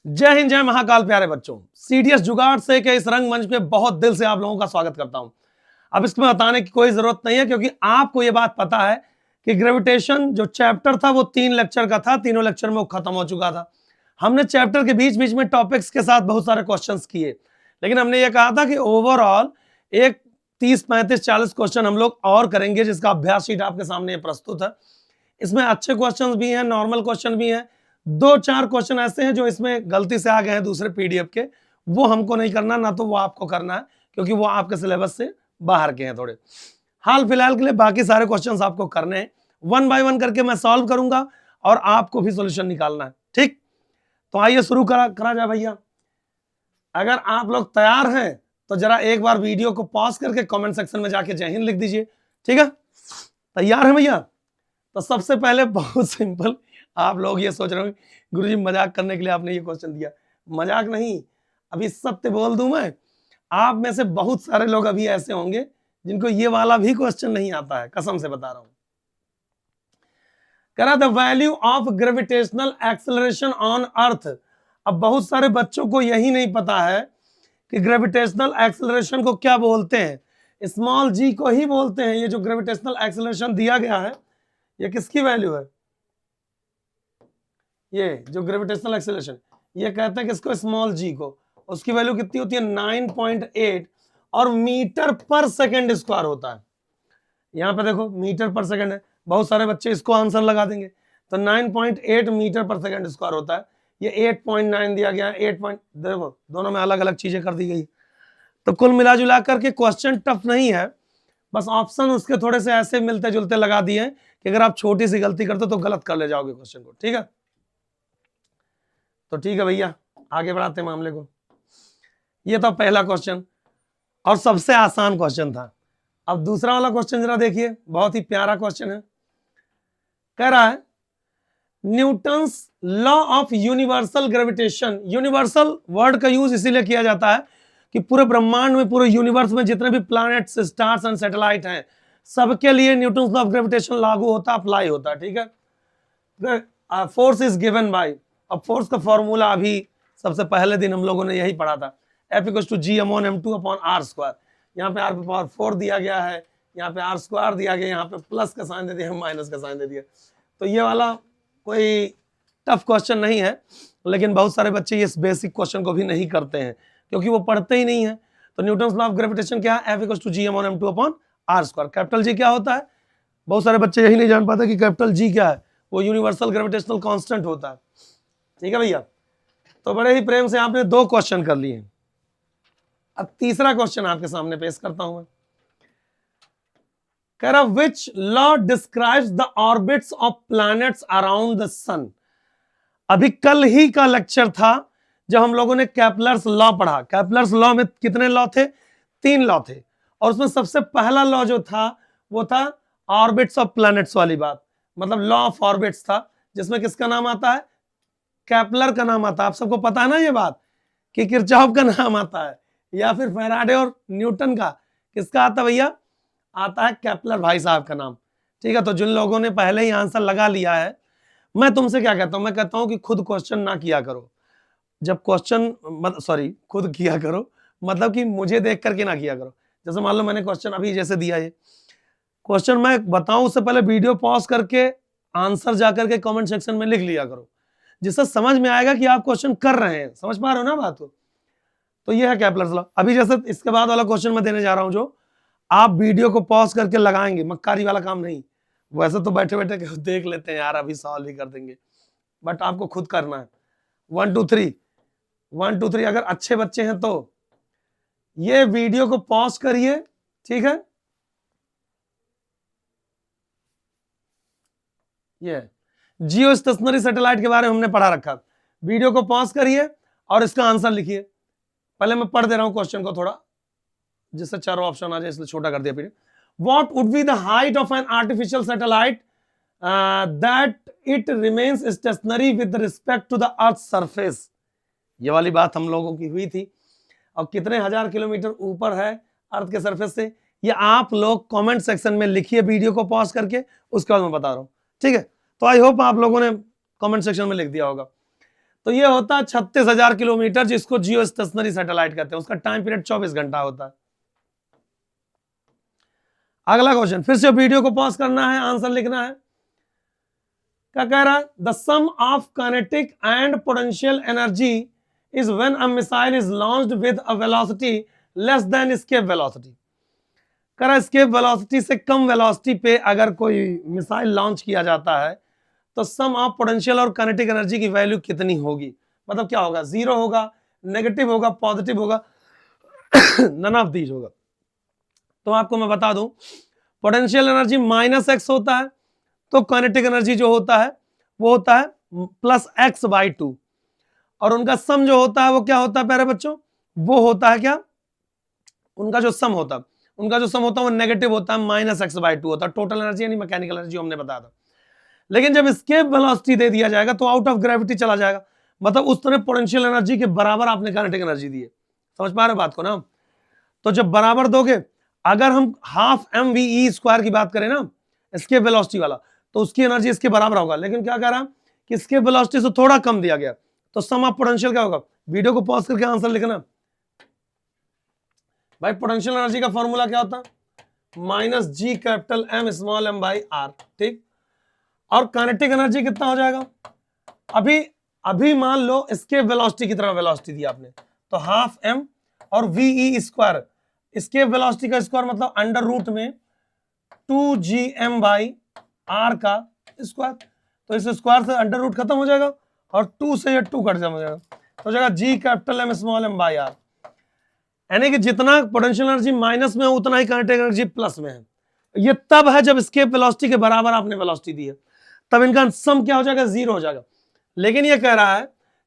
जय हिंद, जय महाकाल। प्यारे बच्चों, सीडीएस जुगाड़ से के इस रंगमंच पे बहुत दिल से आप लोगों का स्वागत करता हूं। अब इसमें बताने की कोई जरूरत नहीं है क्योंकि आपको यह बात पता है कि ग्रेविटेशन जो चैप्टर था वो 3 लेक्चर का था। तीनों लेक्चर में वो खत्म हो चुका था। हमने चैप्टर के बीच बीच में टॉपिक्स के साथ बहुत सारे क्वेश्चंस किए, लेकिन हमने ये कहा था कि ओवरऑल एक 30, 35, 40 क्वेश्चन हम लोग और करेंगे, जिसका अभ्यास शीट आपके सामने प्रस्तुत है। इसमें अच्छे क्वेश्चंस भी हैं, नॉर्मल क्वेश्चन भी हैं। 2-4 क्वेश्चन ऐसे हैं जो इसमें गलती से आ गए हैं दूसरे पीडीएफ के, वो हमको नहीं करना, ना तो वो आपको करना है क्योंकि वो आपके सिलेबस से बाहर के हैं थोड़े। हाल फिलहाल के लिए बाकी सारे क्वेश्चंस आपको करने हैं, 1 बाय 1 करके मैं सॉल्व करूंगा और आपको भी सॉल्यूशन निकालना है। ठीक, तो आइए शुरू करा जाए भैया। अगर आप लोग तैयार हैं तो जरा एक बार वीडियो को पॉज करके कमेंट सेक्शन में जाके जय हिंद लिख दीजिए। ठीक है, तैयार है भैया? तो सबसे पहले बहुत सिंपल, आप लोग ये सोच रहे हो गुरुजी मजाक करने के लिए आपने ये क्वेश्चन दिया। मजाक नहीं, अभी सत्य बोल दूं मैं, आप में से बहुत सारे लोग अभी ऐसे होंगे जिनको ये वाला भी क्वेश्चन नहीं आता है, कसम से बता रहा हूं। कह रहा the value of gravitational acceleration on earth. अब बहुत सारे बच्चों को यही नहीं पता है कि ग्रेविटेशनल एक्सेलरेशन को क्या बोलते हैं। स्मॉल जी को ही बोलते हैं। ये जो ग्रेविटेशनल एक्सेलरेशन दिया गया है, ये किसकी वैल्यू है? ये जो ग्रेविटेशनल एक्सेलरेशन, ये कहते हैं कि इसको स्मॉल जी को, उसकी वैल्यू कितनी होती है? 9.8 और मीटर पर सेकंड स्क्वायर होता है। यहां पे देखो मीटर पर सेकंड है, बहुत सारे बच्चे इसको आंसर लगा देंगे। तो 9.8 मीटर पर सेकंड स्क्वायर होता है। ये 8.9 दिया गया है, 8 देखो दोनों में अलग अलग चीजें कर दी गई। तो कुल मिला जुला करके क्वेश्चन टफ नहीं है, बस ऑप्शन उसके थोड़े से ऐसे मिलते जुलते लगा दिए हैं कि अगर आप छोटी सी गलती करते तो गलत कर ले जाओगे क्वेश्चन को। ठीक है, तो ठीक है भैया, आगे बढ़ाते हैं मामले को। ये था पहला क्वेश्चन और सबसे आसान क्वेश्चन था। अब दूसरा वाला क्वेश्चन जरा देखिए, बहुत ही प्यारा क्वेश्चन है। कह रहा है Newton's law of universal gravitation. Universal word का यूज इसीलिए किया जाता है कि पूरे ब्रह्मांड में, पूरे यूनिवर्स में जितने भी प्लैनेट्स, स्टार्स एंड सैटेलाइट हैं, सबके लिए न्यूटन्स लॉ ऑफ ग्रेविटेशन लागू होता, अप्लाई होता है। ठीक है, फोर्स इज गिवन बाय, अब फोर्स का फॉर्मूला अभी सबसे पहले दिन हम लोगों ने यही पढ़ा था, F=g/m2/r²। यहाँ पे r पे पावर 4 दिया गया है, यहाँ पे r² दिया गया, यहाँ पे प्लस का साइन दे दिया, माइनस का साइन दे दिया। तो ये वाला कोई टफ क्वेश्चन नहीं है, लेकिन बहुत सारे बच्चे इस बेसिक क्वेश्चन को भी नहीं करते हैं क्योंकि वो पढ़ते ही नहीं है। तो न्यूटन्स लॉ ऑफ ग्रेविटेशन क्या है? F=g/m2/r²। कैपिटल जी क्या होता है? बहुत सारे बच्चे यही नहीं जान पाते कि कैपिटल जी क्या है। वो यूनिवर्सल ग्रेविटेशनल कांस्टेंट होता है। ठीक है भैया, तो बड़े ही प्रेम से आपने 2 क्वेश्चन कर लिए। अब तीसरा क्वेश्चन आपके सामने पेश करता हूं मैं। कह रहा which law describes the orbits of planets around the sun. अभी कल ही का लेक्चर था जब हम लोगों ने केपलर्स लॉ पढ़ा। केपलर्स लॉ में कितने लॉ थे? 3 लॉ थे, और उसमें सबसे पहला लॉ जो था वो था ऑर्बिट्स ऑफ प्लैनेट्स वाली बात, मतलब लॉ ऑफ ऑर्बिट्स था, जिसमें किसका नाम आता है? केपलर का नाम आता है। आप सबको पता है ना ये बात कि किरचॉफ का नाम आता है, या फिर फैराडे और न्यूटन का किसका आता है भैया? आता है केपलर भाई साहब का नाम। ठीक है, तो जिन लोगों ने पहले ही आंसर लगा लिया है, मैं तुमसे क्या कहता हूं? मैं कहता हूं कि खुद क्वेश्चन ना किया करो। जब क्वेश्चन खुद किया करो, मतलब कि मुझे देख करके ना किया करो। जैसे मान लो मैंने क्वेश्चन अभी जैसे दिया, ये क्वेश्चन मैं बताऊं उससे पहले वीडियो पॉज करके आंसर जाकर के कमेंट सेक्शन में लिख लिया करो, जिससे समझ में आएगा कि आप क्वेश्चन कर रहे हैं। समझ पा रहे हो ना बात को? तो ये है केपलर्स लॉ। अभी जैसे इसके बाद वाला क्वेश्चन मैं देने जा रहा हूं, जो आप वीडियो को पॉज करके लगाएंगे, मक्कारी वाला काम नहीं। वैसे तो बैठे बैठे देख लेते हैं यार, अभी सॉल्व ही कर देंगे, बट आपको खुद करना है। 1 2 3 1 2 3। अगर अच्छे बच्चे हैं तो ये वीडियो को पॉज करिए। ठीक है, ये जियो स्टेशनरी सैटेलाइट के बारे में हमने पढ़ा रखा। वीडियो को पॉज करिए और इसका आंसर लिखिए। पहले मैं पढ़ दे रहा हूं क्वेश्चन को थोड़ा, जिससे चारों ऑप्शन आ जाए, इसलिए छोटा कर दिया period. What would be the height of an artificial satellite that it remains stationary with respect to the earth surface. ये वाली बात हम लोगों की हुई थी। और कितने हजार किलोमीटर ऊपर है अर्थ के सरफेस से, ये आप लोग कमेंट सेक्शन में लिखिए वीडियो को पॉज करके, उसके बाद मैं बता रहा हूं। ठीक है, तो आई होप आप लोगों ने कमेंट सेक्शन में लिख दिया होगा। तो ये होता है 36,000 किलोमीटर, जिसको जियो स्टेशनरी सैटेलाइट कहते हैं। उसका टाइम पीरियड 24 घंटा होता है। अगला क्वेश्चन, फिर से वीडियो को पॉज करना है, आंसर लिखना है। क्या कह रहा है? The sum of kinetic and potential energy is when a missile is launched with a velocity less than escape velocity. कह रहा है एस्केप वेलोसिटी से कम वेलोसिटी पे अगर कोई मिसाइल लॉन्च किया जाता है तो सम ऑफ पोटेंशियल और काइनेटिक एनर्जी की वैल्यू कितनी होगी? मतलब क्या होगा? जीरो होगा, नेगेटिव होगा, पॉजिटिव होगा, नन ऑफ दीज होगा। तो आपको मैं बता दूं, पोटेंशियल एनर्जी -x होता है, तो काइनेटिक एनर्जी जो होता है वो होता है +x/2, और उनका सम जो होता है वो क्या होता है प्यारे बच्चों? वो होता है क्या? उनका जो सम होता है वो नेगेटिव होता है, -x/2 होता है। टोटल एनर्जी यानी मैकेनिकल एनर्जी हमने बताया था। लेकिन जब एस्केप वेलोसिटी दे दिया जाएगा तो आउट ऑफ ग्रेविटी चला जाएगा, मतलब उस तरह पोटेंशियल एनर्जी के बराबर आपने काइनेटिक एनर्जी दी है। समझ पा रहे बात को ना? तो जब बराबर दोगे, अगर हम हाफ mv² की बात करें ना एस्केप वेलोसिटी वाला, तो उसकी एनर्जी इसके बराबर होगा। लेकिन क्या कह रहा है कि एस्केप वेलोसिटी से थोड़ा कम दिया गया, तो सम ऑफ पोटेंशियल क्या होगा? वीडियो को पॉज करके आंसर लिखना भाई। पोटेंशियल एनर्जी का फॉर्मूला क्या होता है? -G(M)r, ठीक। और काइनेटिक एनर्जी कितना हो जाएगा? अभी मान लो एस्केप वेलोसिटी की तरह वेलोसिटी दी आपने, तो हाफ m और ve², एस्केप वेलोसिटी का स्क्वायर मतलब अंडर रूट में 2gm/r का स्क्वायर। तो इस स्क्वायर से अंडर रूट खत्म हो जाएगा और 2 से ये 2 कट जाएगा, तो हो जाएगा G(M)r। यानी कि जितना पोटेंशियल एनर्जी माइनस में है उतना ही काइनेटिक एनर्जी प्लस में है। ये तब है जब एस्केप वेलोसिटी के बराबर आपने वेलोसिटी दी है, तब इनका सम क्या हो जाएगा? 0 हो जाएगा। लेकिन ये कह रहा है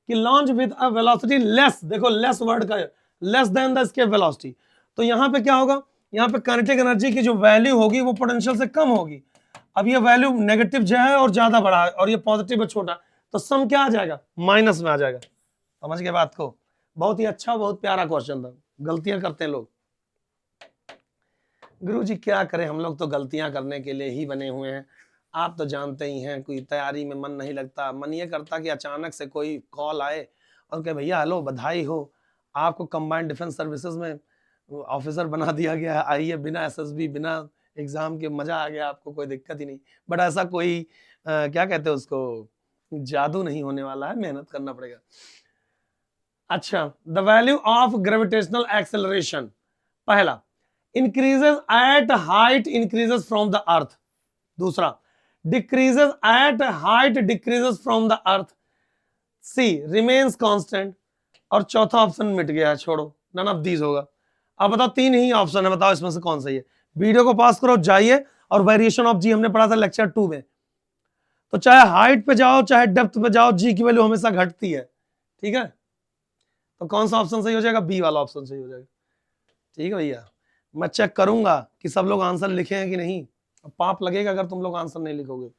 कि launch with a velocity less, देखो लेस वर्ड का, less than the escape velocity, तो यहां पे क्या होगा? यहां पे काइनेटिक एनर्जी की जो वैल्यू होगी वो पोटेंशियल से कम होगी। अब ये वैल्यू नेगेटिव जो है और ज्यादा बड़ा है, और ये पॉजिटिव है छोटा, तो सम क्या आ जाएगा? माइनस में आ जाएगा। समझ गए बात को? बहुत ही अच्छा, बहुत प्यारा क्वेश्चन था। गलतियां करते हैं लोग। गुरुजी क्या करें, हम लोग तो गलतियां करने के लिए ही बने हुए हैं। आप तो जानते ही हैं, कोई तैयारी में मन नहीं लगता। मन ये करता कि अचानक से कोई कॉल आए और कहे भैया हेलो बधाई हो, आपको कंबाइंड डिफेंस सर्विसेज में ऑफिसर बना दिया गया है, आइए बिना एसएसबी बिना एग्जाम के, मजा आ गया आपको, कोई दिक्कत ही नहीं। बट ऐसा कोई क्या कहते हैं उसको, जादू नहीं होने वाला है, मेहनत करना पड़ेगा। अच्छा, the value of gravitational acceleration, पहला increases at height increases from the earth, दूसरा decreases at height decreases from the earth, C remains constant, और चौथा ऑप्शन मिट गया है, छोड़ो, नन ऑफ दीज होगा। अब बताओ, तीन ही ऑप्शन है, बताओ इसमें से कौन सही है? वीडियो को पास करो, जाइए, और वेरिएशन ऑफ जी हमने पढ़ा था लेक्चर 2 में। तो चाहे हाइट पे जाओ चाहे डेप्थ पे जाओ, जी की वैल्यू हमेशा घटती है, ठीक है? तो कौन सा ऑप्शन सही हो जाएगा? बी वाला ऑप्शन सही हो जाएगा। ठीक है भैया, मैं चेक करूंगा कि सब लोग आंसर लिखे हैं कि नहीं। पाप लगेगा अगर तुम लोग आंसर नहीं लिखोगे।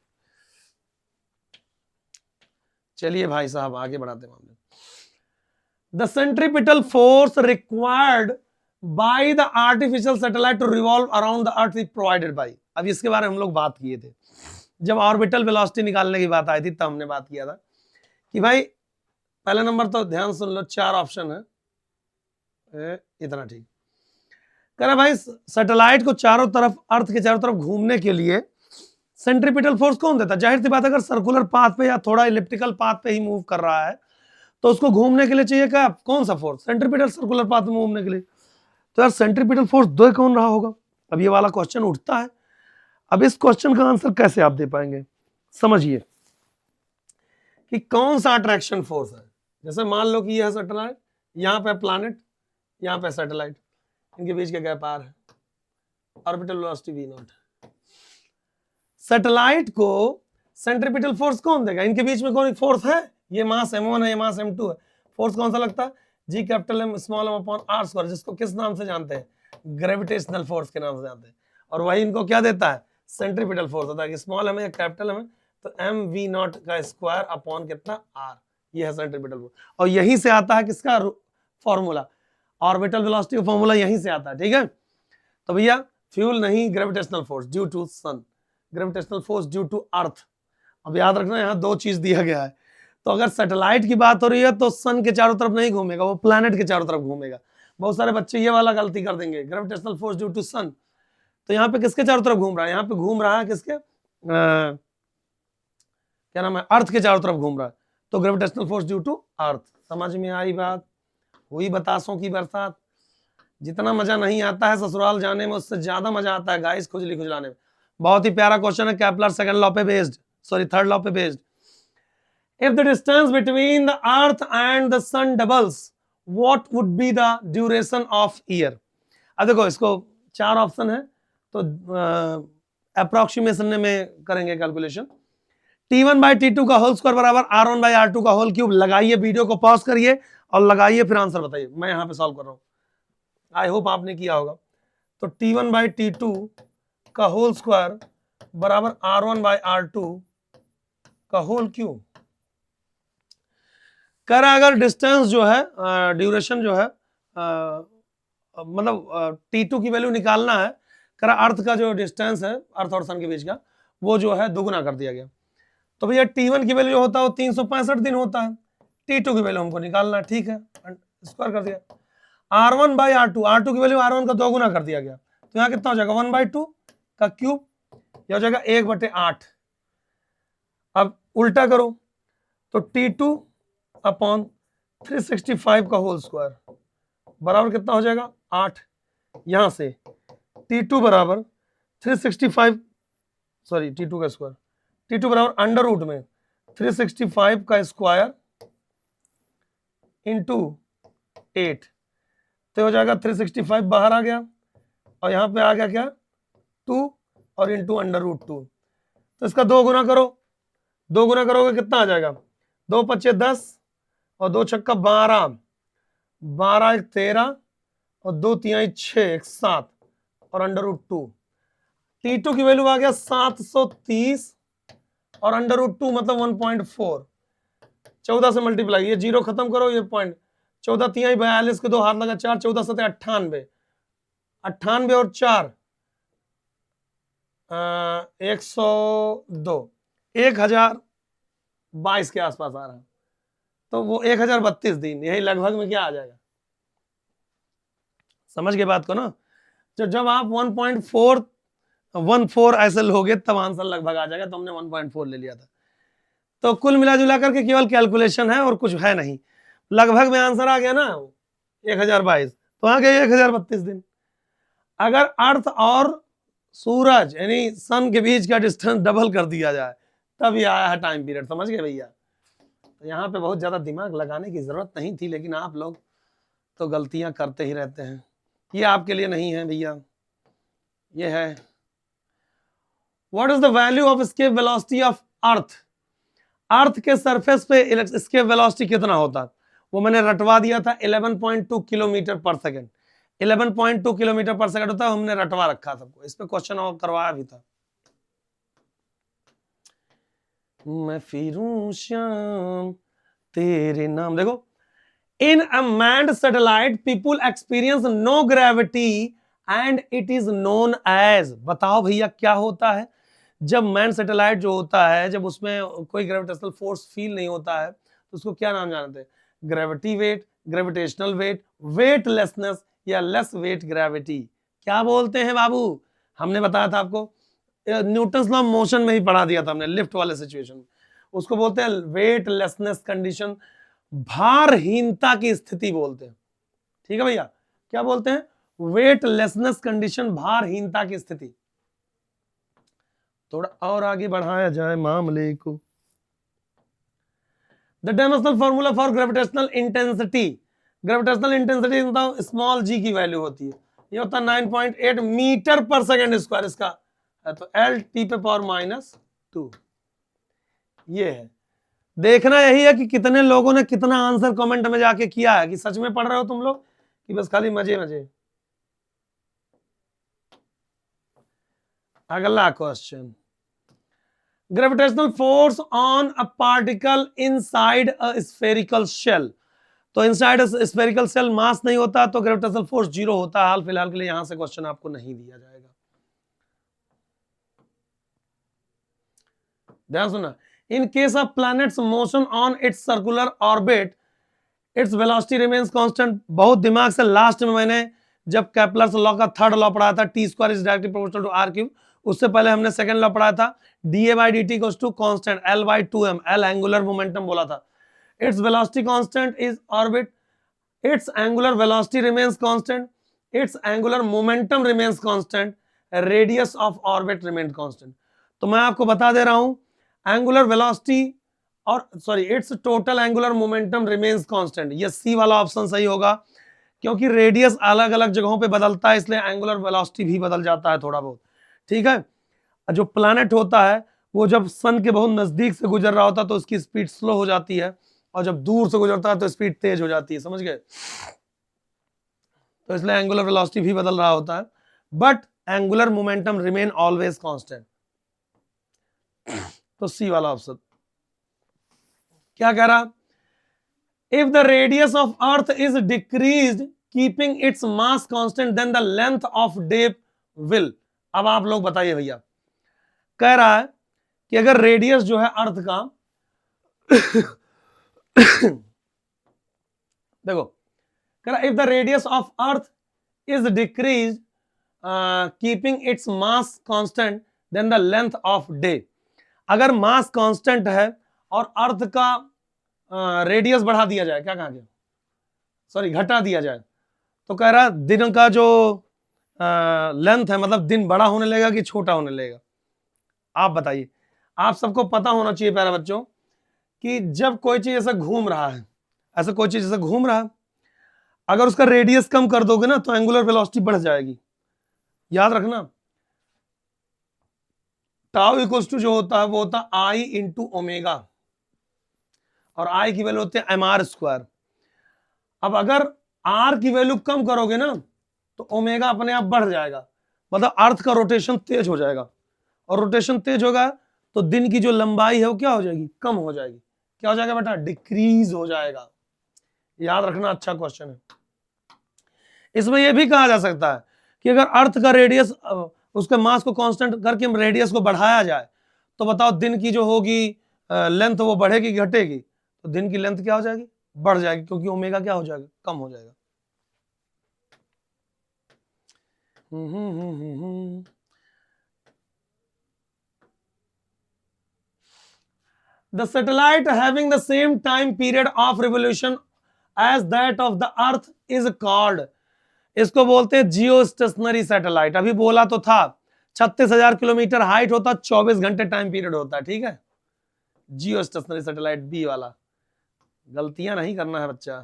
चलिए भाई साहब आगे बढ़ाते मामले। The centripetal force required by the artificial satellite to revolve around the earth is provided by. अब इसके बारे में हम लोग बात किए थे जब ऑर्बिटल वेलोसिटी निकालने की बात आई थी, तब हमने बात किया था कि भाई पहला नंबर तो ध्यान सुन लो, 4 ऑप्शन है, इतना ठीक। कह रहा भाई सैटेलाइट को चारों तरफ, अर्थ के चारों तरफ घूमने के लिए सेंट्रीपिटल फोर्स कौन देता है? जाहिर सी बात, अगर सर्कुलर पाथ पे या थोड़ा इलिप्टिकल पाथ पे ही मूव कर रहा है तो उसको घूमने के लिए चाहिए क्या? कौन सा फोर्स? सेंट्रीपिटल सर्कुलर पाथ में घूमने के लिए। तो यार सेंट्रीपिटल फोर्स दो कौन रहा होगा? अब ये वाला क्वेश्चन उठता है। अब इस क्वेश्चन का आंसर कैसे आप दे पाएंगे? समझिए कि कौन सा अट्रैक्शन फोर्स है। जैसे मान लो कि यह सैटेलाइट, यहाँ पे प्लैनेट, यहाँ पे सैटेलाइट, इनके बीच का गैप आर है, ऑर्बिटल वेलोसिटी v0। सैटेलाइट को सेंट्रीपिटल फोर्स कौन देगा? इनके बीच में कौन फोर्स है? ये मास m1 है, ये मास m2 है। फोर्स कौन सा लगता है? G(M)r², जिसको किस नाम से जानते हैं? ग्रेविटेशनल फोर्स के नाम से जानते हैं। और वही इनको क्या देता है? सेंट्रीपिटल फोर्स होता है कि स्मॉल m है या कैपिटल m है, तो mv0 का स्क्वायर अपॉन कितना r, ये है सेंट्रीपिटल फोर्स। और यहीं से आता है किसका फॉर्मूला? ऑर्बिटल वेलोसिटी का फॉर्मूला यहीं से आता है, ठीक है? तो भैया फ्यूल नहीं, gravitational force due to sun, gravitational force due to earth. अब याद रखना यहाँ 2 चीज दिया गया है, तो अगर सैटेलाइट की बात हो रही है तो सन के चारों तरफ नहीं घूमेगा, वो प्लैनेट के चारों तरफ घूमेगा। बहुत सारे बच्चे ये वाला गलती कर देंगे, ग्रेविटेशनल फोर्स ड्यू टू सन, तो यहाँ पे किसके चारों तरफ घूम रहा है, यहाँ पे घूम रहा है किसके क्या नाम है, अर्थ के चारों तरफ घूम रहा है, तो gravitational force due to earth. समझ में आई बात? हुई बतासों की बरसात। जितना मजा नहीं आता है ससुराल जाने में, उससे ज्यादा मजा आता है गाइस खुजली खुजलाने में। बहुत ही प्यारा क्वेश्चन है, केपलर सेकंड लॉ पे बेस्ड, सॉरी थर्ड लॉ पे based. If the distance between the earth and the sun doubles, what would be the duration of year? अब देखो इसको 4 ऑप्शन है, तो अप्रोक्सीमेशन में करेंगे कैलकुलेशन। T1 बाई T2 का होल स्क्वायर बराबर R1 बाई R2 का होल क्यूब। लगाइए, वीडियो को पॉज करिए और लगाइए, फिर आंसर बताइए। मैं यहाँ पे सॉल्व कर रहा हूँ, आई होप आपने किया होगा। तो T1 बाई T2 का होल स्क्वायर बराबर R1 बाई R2 का होल क्यूब। कर अगर डिस्टेंस जो है, ड्यूरेशन जो है, मतलब T2 की वैल्यू निकालना है, कर अर्थ का जो डिस्टेंस है अर्थ और सन के बीच का, वो जो है दुगुना कर दिया गया। तो भैया T1 की वैल्यू होता है वो 365 दिन होता है, T2 की वैल्यू हमको निकालना है, ठीक है, स्क्वायर कर दिया। R1 बाई R2, R2 की वैल्यू R1 का 2 गुना कर दिया गया, तो यहाँ कितना हो जाएगा 1/2 का क्यूब, यह हो जाएगा 1/8। अब उल्टा करो, तो T2 अपॉन 365 का होल स्क्वायर बराबर कितना हो जाएगा 8। यहां से T2 बराबर 365, सॉरी T2 का स्क्वायर, T2 बराबर अंडर रूट में 365 का स्क्वायर इंटू 8, तो हो जाएगा 365 बाहर आ गया, और यहां पे आ गया क्या 2 और इंटू अंडर रूट 2। तो इसका 2 गुना करो, 2 गुना करोगे कितना आ जाएगा, 2 पच्चे 10 और 2 छक्का 12, 12 एक 13 और 2 तिहाई 6, एक 7 और अंडर रूट 2। T2 की वैल्यू आ गया 730 और अंडर रूट 2 मतलब 1.4। 14 से मल्टीप्लाई, ये जीरो खत्म करो, ये पॉइंट, 14 तिहाई 42 के 2 हाथ लगा 4, 14 सते 98, 98 और 4 102, 1022 के आसपास आ रहा है, तो वो 1032 दिन, यही लगभग में क्या आ जाएगा, समझ के बात को ना। जब आप 1.414 ऐसे लोगे तब आंसर लगभग आ जाएगा, तो हमने 1.4 ले लिया था। तो कुल मिला जुला करके केवल कैलकुलेशन है और कुछ है नहीं, लगभग में आंसर आ गया ना 1022, तो आ गया 1032 दिन। अगर अर्थ और सूरज यानी सन के बीच का डिस्टेंस डबल कर दिया जाए तब ये आया है टाइम पीरियड, समझ गए भैया। तो यहाँ पे बहुत ज्यादा दिमाग लगाने की जरूरत नहीं थी, लेकिन आप लोग तो गलतियां करते ही रहते हैं। ये आपके लिए नहीं है भैया, ये है what is the value of escape velocity of earth. Earth के सरफेस पे एस्केप वेलोसिटी कितना होता है, वो मैंने रटवा दिया था 11.2 किलोमीटर पर सेकेंड। 11.2 किलोमीटर पर सेकेंड होता है, हमने रटवा रखा सबको, इस पे क्वेश्चन और करवाया भी था। मैं फिरूं श्याम तेरे नाम। देखो, in a manned satellite people experience no gravity and it is known as. बताओ भैया क्या होता है जब मैन सैटेलाइट जो होता है, जब उसमें कोई ग्रेविटेशनल फोर्स फील नहीं होता है, तो उसको क्या नाम जानते हैं, gravity weight, gravitational weight, weightlessness या लेस वेट ग्रेविटी। क्या बोलते हैं बाबू, हमने बताया था आपको, न्यूटन्स लॉ मोशन में ही पढ़ा दिया था हमने, लिफ्ट वाले सिचुएशन में, उसको बोलते हैं वेटलेसनेस कंडीशन, भारहीनता की स्थिति बोलते हैं। ठीक है भैया, क्या बोलते हैं, वेटलेसनेस कंडीशन, भारहीनता की स्थिति। थोड़ा और आगे बढ़ाया जाए मामले को, the dimensional formula for gravitational intensity. Gravitational intensity मतलब स्मॉल जी की वैल्यू होती है, ये होता है 9.8 मीटर पर सेकेंड स्क्वायर इसका है, तो एल टी पे पावर -2। ये है, देखना यही है कि कितने लोगों ने कितना आंसर कमेंट में जाके किया है, कि सच में पढ़ रहे हो तुम लोग कि बस खाली मजे मजे। अगला question, gravitational force on a particle inside a spherical shell. तो इनसाइड स्फेरिकल शेल मास नहीं होता, तो ग्रेविटेशनल फोर्स 0 होता है। हाल फिलहाल के लिए यहां से क्वेश्चन आपको नहीं दिया जाएगा, ध्यान सुनना। In case of planet's motion on its circular orbit, its velocity remains constant. बहुत दिमाग से लास्ट में मैंने जब केपलर्स लॉ का थर्ड लॉ पढ़ाया था, T square is directly proportional to r cube, उससे पहले हमने सेकंड लॉ पढ़ाया था, dA by d t equals to constant L by 2m, L angular momentum बोला था. Its velocity constant is orbit, its angular velocity remains constant, its angular momentum remains constant, radius of orbit remains constant. तो मैं आपको बता दे रहा हूं angular velocity और sorry it's total angular momentum remains constant. ये सी वाला ऑप्शन सही होगा क्योंकि रेडियस अलग अलग जगहों पे बदलता है, इसलिए एंगुलर वेलोसिटी भी बदल जाता है थोड़ा बहुत. ठीक है. जो प्लैनेट होता है वो जब सन के बहुत नजदीक से गुजर रहा होता है तो उसकी स्पीड स्लो हो जाती है, और जब दूर से गुजरता है तो स्पीड तेज हो जाती है. समझ गए? तो इसलिए एंगुलर वेलोसिटी भी बदल रहा होता है, but angular momentum remain always constant. तो सी वाला ऑप्शन. क्या कह रहा? If the radius of earth is decreased keeping its mass constant then the length of day will. अब आप लोग बताइए भैया. कह रहा है कि अगर रेडियस जो है अर्थ का देखो, कह रहा if the radius of earth is decreased keeping its mass constant then the length of day. अगर मास कांस्टेंट है और अर्थ का रेडियस बढ़ा दिया जाए, क्या कहा गया, सॉरी घटा दिया जाए, तो कह रहा दिन का जो लेंथ है, मतलब दिन बड़ा होने लगेगा कि छोटा होने लगेगा? आप बताइए. आप सबको पता होना चाहिए प्यारे बच्चों कि जब कोई चीज ऐसा घूम रहा है, ऐसा कोई चीज ऐसा घूम रहा है, अगर उसका रेडियस कम कर दोगे ना तो एंगुलर वेलोसिटी बढ़ जाएगी. याद रखना, टाउ इक्वल्स टू जो होता है वो होता है आई इंटू ओमेगा, और आई की वैल्यू होती है एम आर स्क्वायर. अब अगर आर की वैल्यू कम करोगे ना तो ओमेगा अपने आप बढ़ जाएगा, मतलब अर्थ का रोटेशन तेज हो जाएगा, और रोटेशन तेज होगा तो दिन की जो लंबाई है वो क्या हो जाएगी, कम हो जाएगी. क्या हो जाएगा बेटा? डिक्रीज हो जाएगा. याद रखना, अच्छा क्वेश्चन है. इसमें यह भी कहा जा सकता है कि अगर अर्थ का रेडियस, उसके मास को कांस्टेंट करके रेडियस को बढ़ाया जाए तो बताओ दिन की जो होगी लेंथ वो बढ़ेगी घटेगी? तो दिन की लेंथ क्या हो जाएगी? बढ़ जाएगी, क्योंकि ओमेगा क्या हो जाएगा? कम हो जाएगा. The satellite having the same time period of revolution as that of the earth is called. इसको बोलते हैं जियो स्टेशनरी सैटेलाइट. अभी बोला तो था 36,000 किलोमीटर हाइट होता, 24 घंटे टाइम पीरियड होता है. ठीक है, जियो स्टेशनरी सैटेलाइट बी वाला. गलतियां नहीं करना है बच्चा.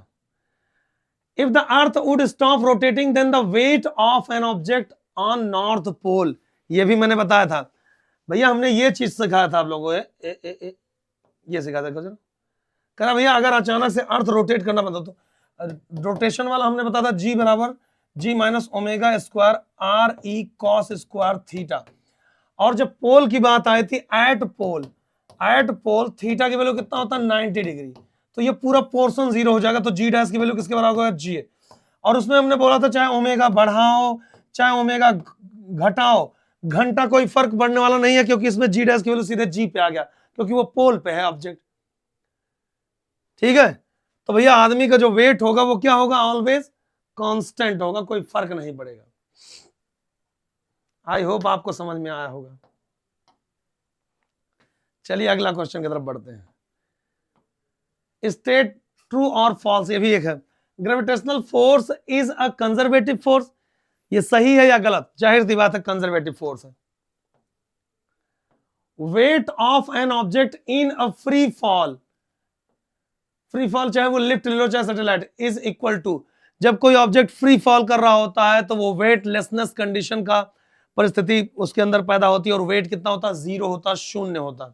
If the earth would stop rotating then the weight of an object on north pole. ये भी मैंने बताया था भैया, हमने ये चीज सिखाया था आप लोगों को. ये सिखाया था क्वेश्चन. कह भैया अगर अचानक से अर्थ रोटेट करना बंद हो तो रोटेशन वाला हमने बताया था जी बराबर G minus omega square R E cos square theta. और जब पोल की बात आई थी, एट पोल थीटा की वैल्यू कितना होता है? 90 डिग्री. तो ये पूरा पोर्शन जीरो हो जाएगा, तो जी डैश की वैल्यू किसके बराबर होगा? जी. और उसमें हमने बोला था चाहे ओमेगा बढ़ाओ चाहे ओमेगा घटाओ, घंटा कोई फर्क पड़ने वाला नहीं है, क्योंकि इसमें जी डैश की वैल्यू सीधे जी पे आ गया, क्योंकि वो पोल पे है ऑब्जेक्ट. ठीक है. तो भैया आदमी का जो वेट होगा वो क्या होगा? ऑलवेज कांस्टेंट होगा, कोई फर्क नहीं पड़ेगा. आई होप आपको समझ में आया होगा. चलिए अगला क्वेश्चन की तरफ बढ़ते हैं. स्टेट ट्रू और फॉल्स. ये भी एक है. Gravitational force is a conservative force. ये सही है या गलत? जाहिर सी बात है कंजर्वेटिव फोर्स है. Wait of an object in a free fall चाहे वो लिफ्ट ले लो चाहे सैटेलाइट, इज इक्वल टू, जब कोई ऑब्जेक्ट फ्री फॉल कर रहा होता है तो वो वेटलेसनेस कंडीशन का परिस्थिति उसके अंदर पैदा होती है, और वेट कितना होता है? जीरो होता, शून्य होता.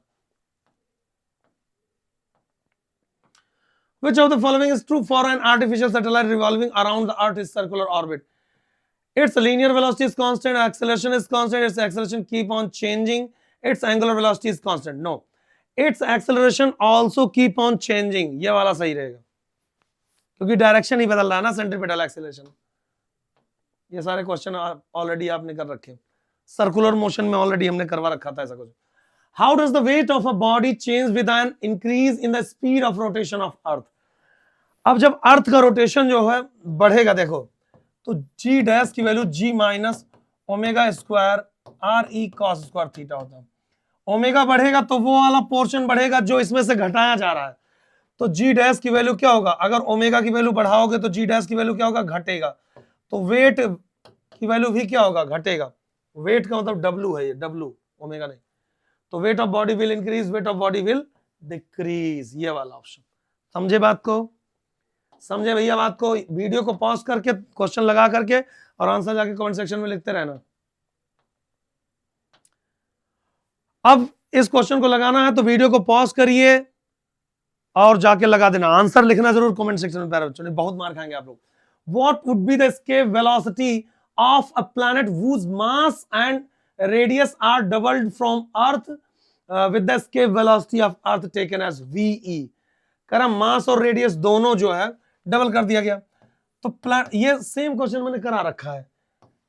Which of the following is true for an artificial satellite revolving around the Earth's circular orbit? Its linear velocity is constant, acceleration is constant, its acceleration keep on changing, its angular velocity is constant. No, its acceleration also keep on changing. ये वाला सही रहेगा, क्योंकि direction ही बदल रहा है ना, centripetal acceleration. ये सारे क्वेश्चन ऑलरेडी आपने कर रखे, सर्कुलर मोशन में ऑलरेडी हमने करवा रखा था ऐसा कुछ. How does the weight of a body change with an increase in the speed of rotation of earth. अब जब अर्थ का रोटेशन जो है बढ़ेगा, देखो तो जी डैश की value G minus omega square R E cos square theta होता है। ओमेगा बढ़ेगा तो वो वाला पोर्शन बढ़ेगा जो इसमें से घटाया जा रहा है, तो जी डैश की वैल्यू क्या होगा, अगर ओमेगा की वैल्यू बढ़ाओगे तो जी डैश की वैल्यू क्या होगा, घटेगा। तो वेट की वैल्यू भी क्या होगा, घटेगा। वेट का मतलब डब्ल्यू है, ये डब्ल्यू ओमेगा नहीं। तो weight of body will increase, weight of body will decrease, ये वाला ऑप्शन। समझे बात को, समझे भैया बात को। वीडियो को पॉज करके क्वेश्चन लगा करके और आंसर जाके कमेंट सेक्शन में लिखते रहना। अब इस क्वेश्चन को लगाना है तो वीडियो को पॉज करिए और जाके लगा देना। आंसर लिखना जरूर कमेंट सेक्शन में, प्यारे बच्चों, बहुत मार खाएंगे आप लोग। What would be the escape velocity of a planet whose mass and radius are doubled from earth with the escape velocity of earth taken as VE। करा मास और रेडियस दोनों जो है डबल कर दिया गया। तो ये सेम क्वेश्चन मैंने करा रखा है,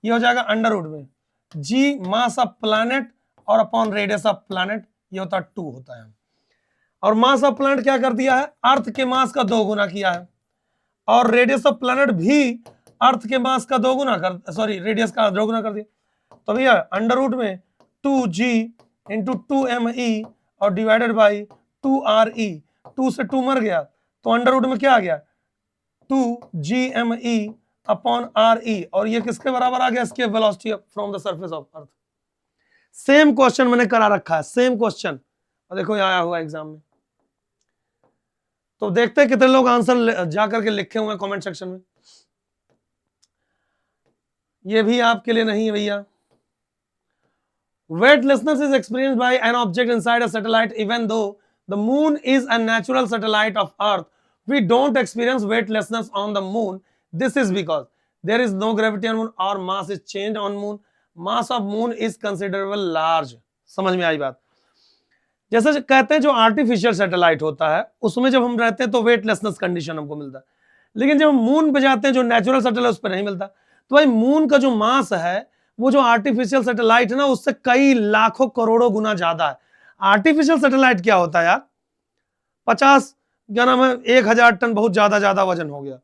ये हो जाएगा अंडर रूट में जी मास ऑफ प्लैनेट और अपॉन रेडियस ऑफ प्लैनेट, ये होता है 2 होता है। और मास ऑफ प्लैनेट क्या कर दिया है, अर्थ के मास का 2 गुना किया है, और रेडियस ऑफ प्लैनेट भी अर्थ के मास का 2 गुना कर, सॉरी रेडियस का 2 गुना कर दिया। तो भैया अंडर रूट में 2g इंटू 2me और डिवाइडेड बाई 2re, 2 से 2 मर गया तो अंडर रूट में क्या आ गया 2gme अपॉन re, और ये किसके बराबर आ गया, इसके velocity from the surface of earth. Same question मैंने करा रखा है, सेम क्वेश्चन, और देखो आया हुआ एग्जाम में। तो देखते हैं कितने लोग आंसर जाकर के लिखे हुए हैं कमेंट सेक्शन में। ये भी आपके लिए नहीं है भैया। Weightlessness is experienced by an object inside a satellite even though the moon is a natural satellite of earth. We don't experience weightlessness on the moon. This is because there is no gravity on moon or mass is changed on moon. Mass of moon is considerable large. समझ में आई बात। जैसे कहते हैं जो artificial satellite होता है उसमें जब हम रहते हैं तो वेटलेसनेस कंडीशन हमको मिलता है, लेकिन जब हम मून पे जाते हैं जो नेचुरल सैटेलाइट उस पर नहीं मिलता। तो भाई मून का जो मास है वो जो आर्टिफिशियल सैटेलाइट है ना उससे कई लाखों करोड़ों गुना ज्यादा है। आर्टिफिशियल सैटेलाइट क्या होता है यार, 50 क्या नाम है 1000 टन, बहुत ज्यादा वजन हो गया।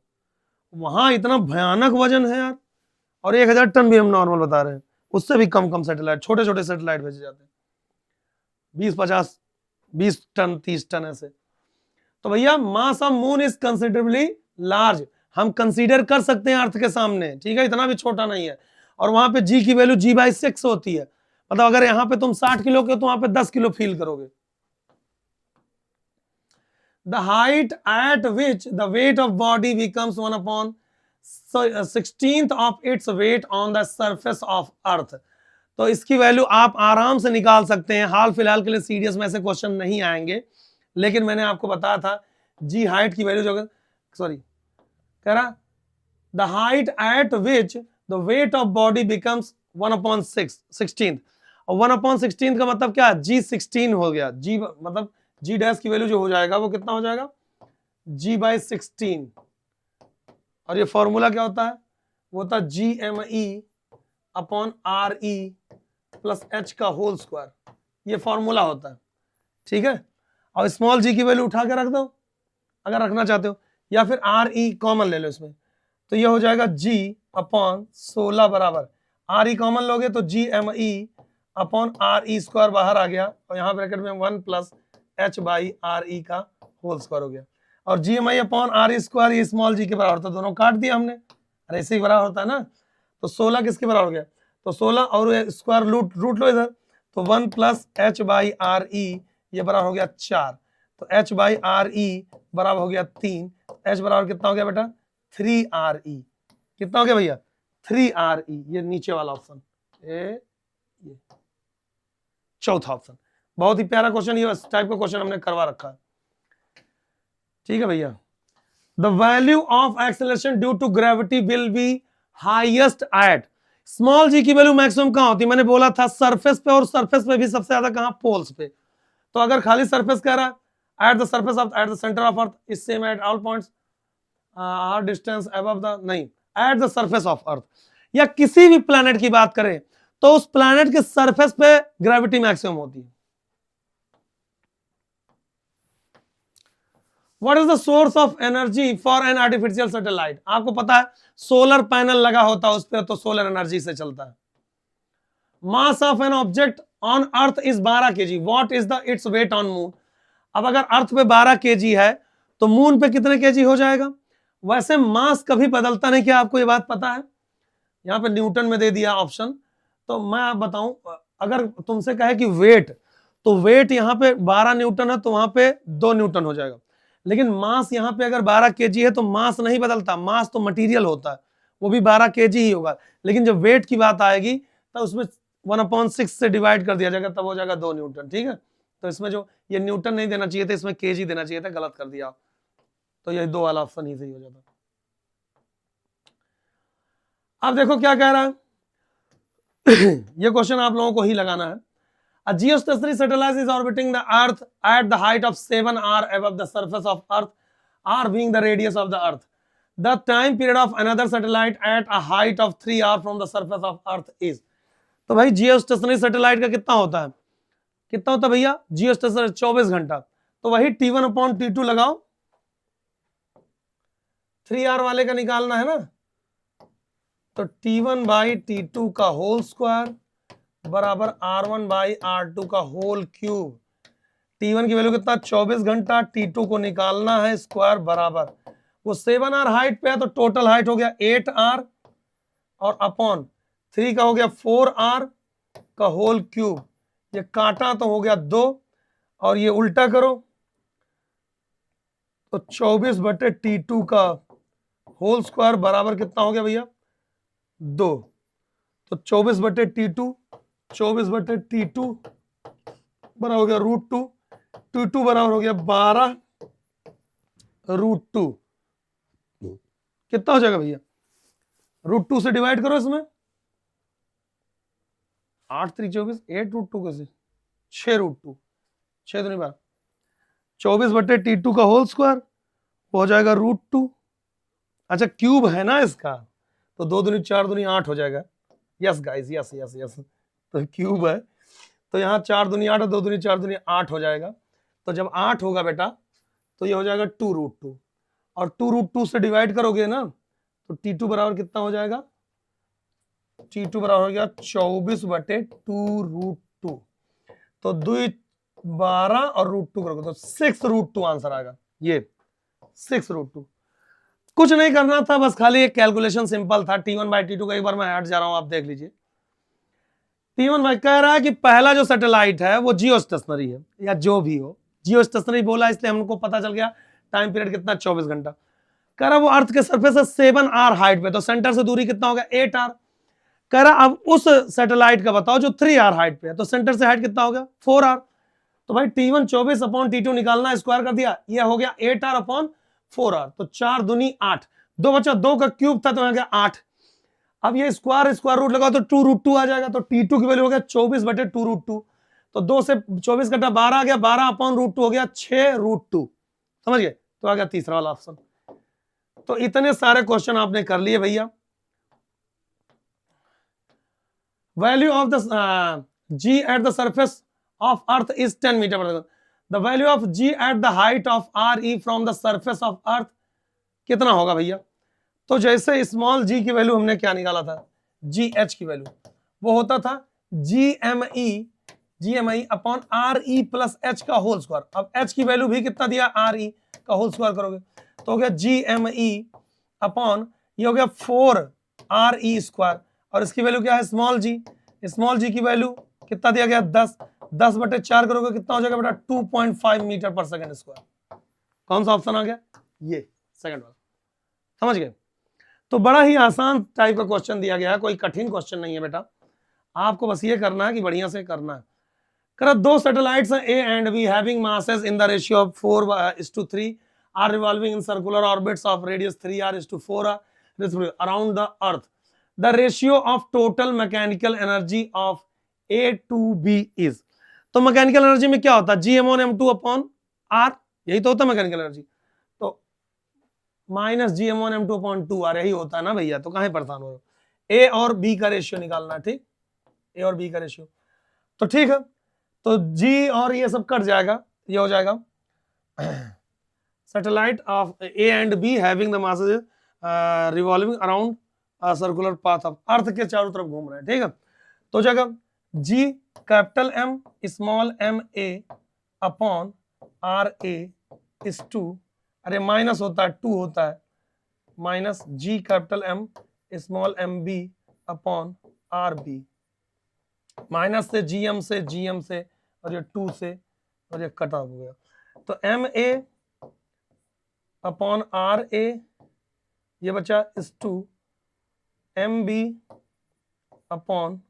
वहां इतना भयानक वजन है यार, और 1000 टन भी हम नॉर्मल बता रहे हैं, उससे भी कम सैटेलाइट, छोटे छोटे सैटेलाइट भेजे जाते हैं 20 टन 30 टन ऐसे। तो भैया mass of moon is considerably large, हम कंसीडर कर सकते हैं अर्थ के सामने, ठीक है, इतना भी छोटा नहीं है। और वहां पे जी की वैल्यू g/6 होती है, मतलब अगर यहां पे तुम 60 किलो के हो तो वहां पे 10 किलो फील करोगे। The height eight which the weight of body becomes 1/16 of its weight on the surface of अर्थ। तो इसकी वैल्यू आप आराम से निकाल सकते हैं। हाल फिलहाल के लिए सीडीएस में ऐसे क्वेश्चन नहीं आएंगे, लेकिन मैंने आपको बताया था जी हाइट की वैल्यू जो, सॉरी कह रहा the height eight which the weight of body becomes 1/16, और 1/16 का मतलब क्या, g16 हो गया। जी मतलब जी डैश की वैल्यू जो हो जाएगा वो कितना हो जाएगा g/16, और ये फॉर्मूला क्या होता है, वो होता है gme upon re plus h का होल स्क्वायर, ये फॉर्मूला होता है, ठीक है। और स्मॉल g की वैल्यू उठा के रख दो अगर रखना चाहते हो, या फिर re कॉमन ले लो इसमें, तो ये हो जाएगा g अपॉन 16 बराबर re कॉमन लोगे तो gme अपॉन re स्क्वायर बाहर आ गया, और यहाँ ब्रैकेट में 1 प्लस h/re का होल स्क्वायर हो गया, और gmi अपॉन re स्क्वायर ये स्मॉल g के बराबर, तो दोनों काट दिया हमने, अरे इसी के बराबर होता है ना। तो 16 किसके बराबर हो गया, तो 16 और स्क्वायर रूट लो इधर, तो 1 प्लस h/re ये बराबर हो गया 4, तो h/re बराबर हो गया 3, h बराबर कितना हो गया बेटा 3re, कितना हो गया भैया 3re, ये नीचे वाला ऑप्शन, ये चौथा ऑप्शन। बहुत ही प्यारा क्वेश्चन, ये टाइप का क्वेश्चन हमने करवा रखा है, ठीक है भैया। The value of acceleration due to gravity will be highest at, small G की वैल्यू मैक्सिमम कहां होती है, मैंने बोला था सरफेस पे, और सरफेस पे भी सबसे ज्यादा कहां, पोल्स पे। तो अगर खाली सरफेस कह रहा है at the surface of at the centre of earth is same at all points R distance above the, नहीं, at the surface of earth, या किसी भी प्लैनेट की बात करें तो उस प्लैनेट के सरफेस पे ग्रेविटी मैक्सिमम होती है। What is the source of energy for an artificial satellite? आपको पता है सोलर पैनल लगा होता है उस पर, तो सोलर एनर्जी से चलता है। Mass of an object on earth is 12 kg, what is the its weight on moon? अब अगर अर्थ पे 12 kg है तो मून पे कितने kg हो जाएगा? वैसे मास कभी बदलता नहीं, क्या आपको ये बात पता है? यहाँ पे न्यूटन में दे दिया ऑप्शन, तो मैं आप बताऊं, अगर तुमसे कहे कि वेट, तो वेट यहाँ पे 12 न्यूटन है तो वहां पे 2 न्यूटन हो जाएगा। लेकिन मास यहाँ पे अगर 12 kg है तो मास नहीं बदलता, मास तो मटेरियल होता है, वो भी 12 kg ही होगा। लेकिन जब वेट की बात आएगी तो उसमें 1/6 से डिवाइड कर दिया जाएगा, तब हो जाएगा 2 न्यूटन। ठीक है, तो इसमें जो ये न्यूटन नहीं देना चाहिए था, इसमें kg देना चाहिए था, गलत कर दिया, तो ये 2 वाला ऑप्शन ही सही हो जाता। अब देखो क्या कह रहा है ये क्वेश्चन आप लोगों को ही लगाना है। A geostationary satellite is orbiting the Earth at the height of 7 r above the surface of Earth, r being the radius of the Earth. The time period of another satellite at a height of 3 r from the surface of Earth is. तो भाई geostationary satellite का कितना होता है? कितना होता है भैया? जियोस्टेशनरी 24 घंटा, तो वही T1/T2 लगाओ, 3r वाले का निकालना है ना, तो T1/T2 का होल स्क्वायर बराबर R1/R2 का होल क्यूब। T1 की वैल्यू कितना? 24 घंटा, T2 को निकालना है स्क्वायर बराबर, वो 7r हाइट पे है तो टोटल हाइट हो गया 8r और अपॉन 3 का हो गया 4r का होल क्यूब। ये काटा तो हो गया 2 और ये उल्टा करो तो 24/T2 का होल स्क्वायर बराबर कितना हो गया भैया? 2। तो 24/T2 बराबर हो गया √2, T2 बराबर हो गया 12 √2। कितना हो जाएगा भैया? √2 से डिवाइड करो इसमें, 8 3 24, 8 √2 कैसे? 6 √2, 6 दूनी 12, 24/T2 का होल स्क्वायर हो जाएगा √2। अच्छा क्यूब है ना इसका, तो 2 दूनी 4 दूनी 8 हो जाएगा। Yes guys, yes yes yes, तो क्यूब है तो यहाँ 4 दूनी 8 और 2 दूनी 4 दूनी 8 हो जाएगा। तो जब 8 होगा बेटा तो ये हो जाएगा 2 √2, और 2 √2 से डिवाइड करोगे ना तो T2 बराबर कितना हो जाएगा? T2 बराबर हो गया 24/2 √2, तो 2 12 और √2 करोगे तो 6 √2 आंसर आएगा। ये 6 √2, कुछ नहीं करना था, बस खाली एक कैलकुलेशन सिंपल था। T1/T2 का एक बार मैं हट जा रहा हूं, आप देख लीजिए। T1 भाई कह रहा है कि पहला जो सैटेलाइट है वो जियो स्टेशनरी है, या जो भी हो, जियो स्टेशनरी बोला इसलिए हमको पता चल गया टाइम पीरियड कितना, 24 घंटा। कह रहा वो अर्थ के सरफेस से 7r हाइट पे, तो सेंटर से दूरी कितना होगा? 8r। कह रहा अब उस सैटेलाइट का बताओ जो 3r हाइट पे है, तो सेंटर से हाइट कितना हो गया? 4r। तो भाई T1 24/T2 निकालना, स्क्वायर कर दिया, ये हो गया 8r/4r, तो 4 दूनी 8, 2 बचा, 2 का क्यूब था तो यहाँ गया 8। अब ये स्क्वायर रूट लगाओ तो 2 √2 आ जाएगा, तो T2 की वैल्यू हो गया 24/2 √2, तो 2 से 24 कटा 12 आ गया, 12/√2 हो गया 6 √2। समझ गए? तो आ गया तीसरा वाला ऑप्शन। तो इतने सारे क्वेश्चन आपने कर लिए भैया। Value of the G at the surface of earth is 10 metre per second. The value of G at the height of RE from the surface of earth कितना होगा भैया? तो जैसे स्मॉल g की वैल्यू हमने क्या निकाला था? GH की वैल्यू वो होता था GME upon RE plus H का होल स्क्वायर। अब H की वैल्यू भी कितना दिया? RE का होल स्क्वायर करोगे तो हो गया GME अपॉन ये हो गया 4RE स्क्वायर, और इसकी वैल्यू क्या है? स्मॉल g की वैल्यू कितना दिया गया? 10/4 करोगे कितना हो जाएगा बेटा? 2.5 मीटर पर सेकंड स्क्वायर। कौन सा ऑप्शन आ गया? ये सेकंड वाला। समझ गए? तो बड़ा ही आसान टाइप का क्वेश्चन दिया गया है, कोई कठिन क्वेश्चन नहीं है बेटा, आपको बस ये करना है कि बढ़िया से करना है। करा 2 सैटेलाइट्स हैं A and B having masses in the ratio of 4:3 are revolving in circular orbits of radius 3r/4r around the earth. The ratio of total mechanical energy of A to B is. तो mechanical energy में क्या होता है? Gm1m2/r, यही तो होता है mechanical energy, तो माइनस Gm1m2/2r यही होता है ना भैया, तो कहां परेशान हो रहे हो? A और B का रेशियो निकालना है, ठीक, A और B का रेशियो। तो ठीक है, तो G और ये सब कट जाएगा, ये हो जाएगा satellite of A and be having the masses revolving around circular path of earth के चारों तरफ घूम रहे हैं, ठीक है। तो जगह G capital M small M A upon R A is 2, अरे माइनस होता है 2 होता है, minus G capital M small M B upon R B, minus से जीएम से और ये 2 से और ये कट ऑफ हो गया। तो M A upon R A ये बचा इस 2 M B upon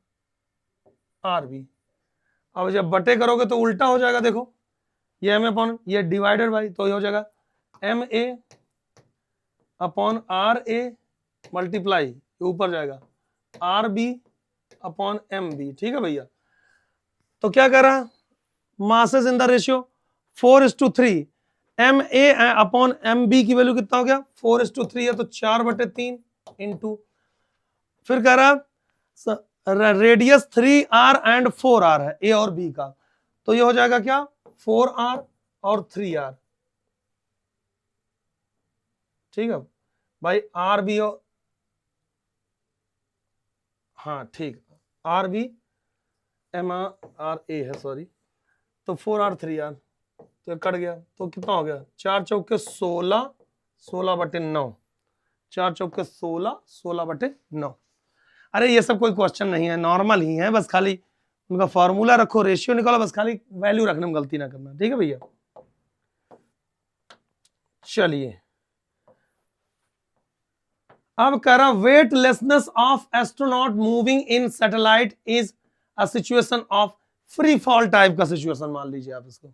R B. अब जब बटे करोगे तो उल्टा हो जाएगा, देखो ये एम अपॉन ये डिवाइडेड बाई, तो ये हो जाएगा M A upon R A multiply ऊपर जाएगा R B upon M B, ठीक है भैया। तो क्या कर रहा है, masses in the ratio 4:3, M A upon M B की वैल्यू कितना हो गया 4:3 है, तो 4/3 इंटू, फिर कह रहा रेडियस 3r एंड 4r है ए और बी का, तो ये हो जाएगा क्या 4r और 3r, ठीक है भाई। आर बी और हाँ ठीक, R B M R A है सॉरी, तो 4r 3r तो कट गया, तो कितना हो गया 4 चौके 16, 16/9, 4 चौके 16, 16/9। अरे ये सब कोई क्वेश्चन नहीं है, नॉर्मल ही है, बस खाली उनका फॉर्मूला रखो, रेशियो निकालो, बस खाली वैल्यू रखने में गलती ना करना, ठीक है भैया। चलिए अब कह रहा weightlessness of astronaut moving in satellite is a situation of free fall type का सिचुएशन मान लीजिए आप इसको।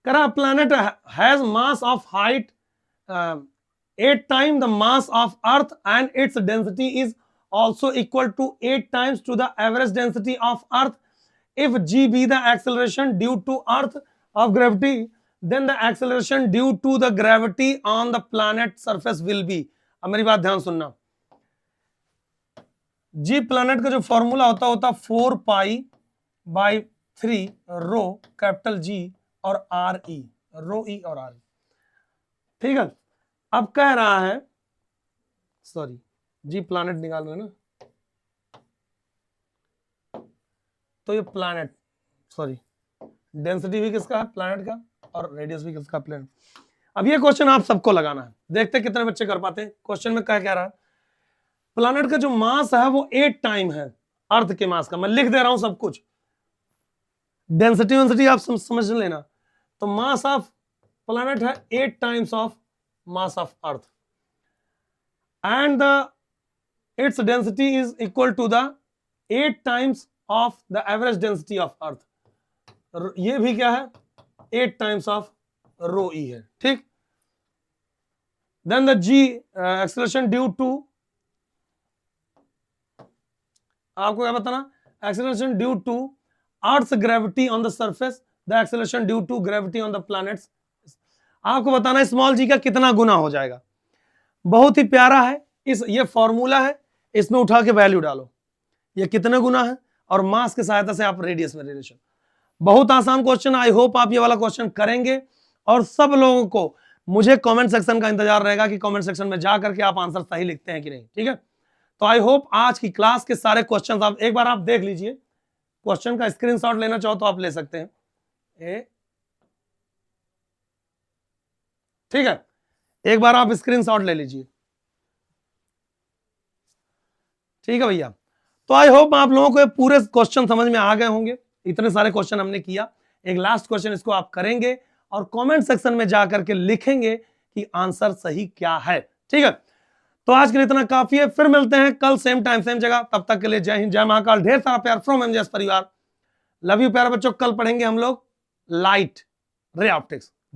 कह रहा planet has mass of height 8 times the mass of Earth and its density is also equal to 8 times to the average density of Earth. If g be the acceleration due to Earth of gravity, then the acceleration due to the gravity on the planet surface will be. अब मेरी बात ध्यान सुनना, g planet का जो formula होता 4 pi by 3 rho capital G और R E, rho E और आर, ठीक है। अब कह रहा है सॉरी जी प्लैनेट निकाल रहे हैं ना, तो ये प्लैनेट सॉरी डेंसिटी भी किसका है प्लैनेट का और रेडियस भी किसका प्लैनेट। अब ये क्वेश्चन आप सबको लगाना है, देखते कितने बच्चे कर पाते हैं। क्वेश्चन में क्या कह रहा है, प्लैनेट का जो मास है वो 8 टाइम है अर्थ के मास का, मैं लिख दे रहा हूं सब कुछ, डेंसिटी आप समझ लेना। तो मास ऑफ प्लैनेट है 8 times of mass of Earth and its density is equal to the 8 times of the average density of Earth. ये भी क्या है 8 times of rho e है, ठीक। then the g acceleration due to, आपको क्या बताना, acceleration due to Earth's gravity on the surface, the acceleration due to gravity on the planets, आपको बताना है स्मॉल जी का कितना गुना हो जाएगा। बहुत ही प्यारा है, ये फॉर्मूला है, इसमें उठा के वैल्यू डालो, ये कितने गुना है और मास की सहायता से आप रेडियस में रिलेशन। बहुत आसान क्वेश्चन, आई होप आप ये वाला क्वेश्चन करेंगे और सब लोगों को मुझे कमेंट सेक्शन का इंतजार रहेगा कि कमेंट सेक्शन में जा करके आप आंसर सही लिखते हैं कि नहीं, ठीक है। तो आई होप आज की क्लास के सारे क्वेश्चन आप एक बार आप देख लीजिए, क्वेश्चन का स्क्रीनशॉट लेना चाहो तो आप ले सकते हैं, ठीक है, एक बार आप स्क्रीनशॉट ले लीजिए, ठीक है भैया। तो आई होप आप लोगों को पूरे क्वेश्चन समझ में आ गए होंगे, इतने सारे क्वेश्चन हमने किया। एक लास्ट क्वेश्चन इसको आप करेंगे और कमेंट सेक्शन में जाकर के लिखेंगे कि आंसर सही क्या है, ठीक है। तो आज के लिए इतना काफी है, फिर मिलते हैं कल सेम टाइम सेम जगह, तब तक के लिए जय हिंद जय महाकाल, ढेर सारा प्यार फ्रॉम एमजेएस परिवार, लव यू प्यारे बच्चों। कल पढ़ेंगे हम लोग लाइट रे ऑप्टिक्स।